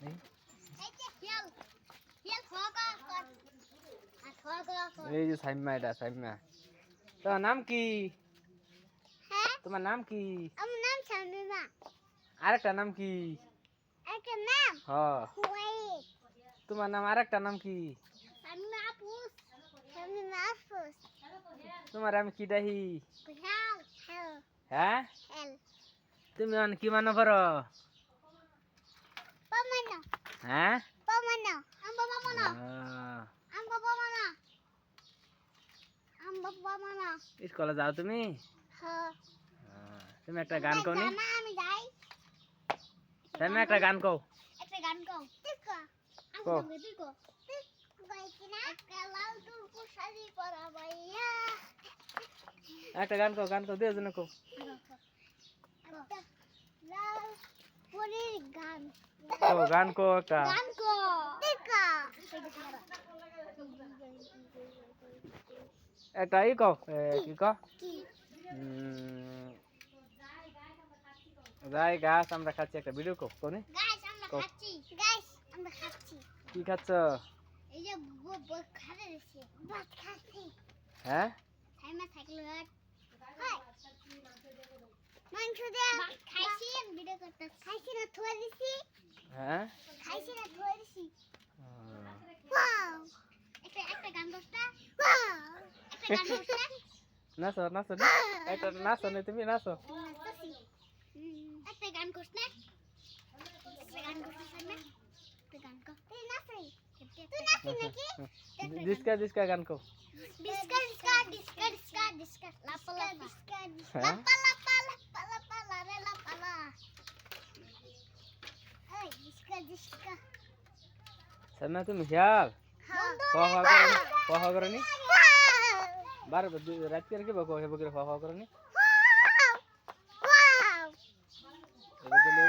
এই যে সাইমা, এটা সাইমা। তোমার নাম কি? তোমার নাম কি? আমার নাম শামিমা। আরেকটা নাম কি? একটা নাম হ্যাঁ, হুয়াইট। তোমার নাম আরেকটা নাম কি? শামিমা আপুস। শামিমা আপুস। তোমার আমি কি ডাহি? হেল হেল হ্যাঁ, হেল। তুমি কি মনে করো? পামানো হ্যাঁ, পামানো আম্বা পামানো আহ, আম্বা পামানো আম্বা পামানো। স্কুলে যাও তুমি? হ্যাঁ। তুমি একটা গান কও নি? জানা আমি যাই। তুমি একটা গান কও। একটা গান কও। দেখো আমি কও। তুমি দেখো গাইছি না একটা লাল টুকু শাড়ি পরা ভাইয়া। একটা গান কও, গান কও, দিয়ে জন কও। একটা লাল পরীর গান। কও, গান কও একটা। গান কও। দেখো একটা ই কও, কি কও? কি যাই গাছ আমরা খাচ্ছি, একটা ভিডিও কও, কোনি? গাইস আমরা কও। খাচ্ছি। গাইস আমরা খাচ্ছি। কি খাচ্ছ? এই যে খাতে দিছি ভাত খাচ্ছি। হ্যাঁ, টাইমে থাকলে হয় মাংস দিয়ে ভাত খাইছি। ভিডিও করতে খাইছি না থুয়ে দিছি। হ্যাঁ, খাইছি না থুয়ে দিছি। ওয়াও একটা গান দোস্তা। ওয়াও একটা গান দোস্তা। নাচো নাচো নি, একটা নাচো নি, তুমি নাচো। নাচতাছি। একটা গান করছ না? একটা গান করছ না? একটা গান কর। তুই নাচি। তুই নাচি নাকি? ডিসকা ডিসকা গান কও। ডিসকা ডিসকা ডিসকা ডিসকা ডিসকা লাপা লাপা ডিসকা ডিসকা হ্যাঁ? লাপা লাপা লাপা লাপা লারে লাপা লা। এই ডিসকা ডিসকা। সামনে তুমি হিয়াল হওয়া করনি? বার রাত করে কি বকো, হেবো করে হওয়া করনি? এবার গেলে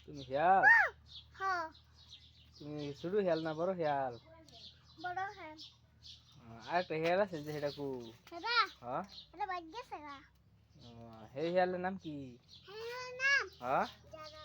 তুমি হিয়াল, তুমি শুধু হিয়াল না বড় হিয়াল? বড় হ্যাঁ। আরেকটা হিয়াল আছে যে সেটা কু? দাদা হ্যাঁ, এটা বাইক গেছে গা। সেই হিয়ালের নাম কি? হ্যাঁ নাম হ্যাঁ, জানা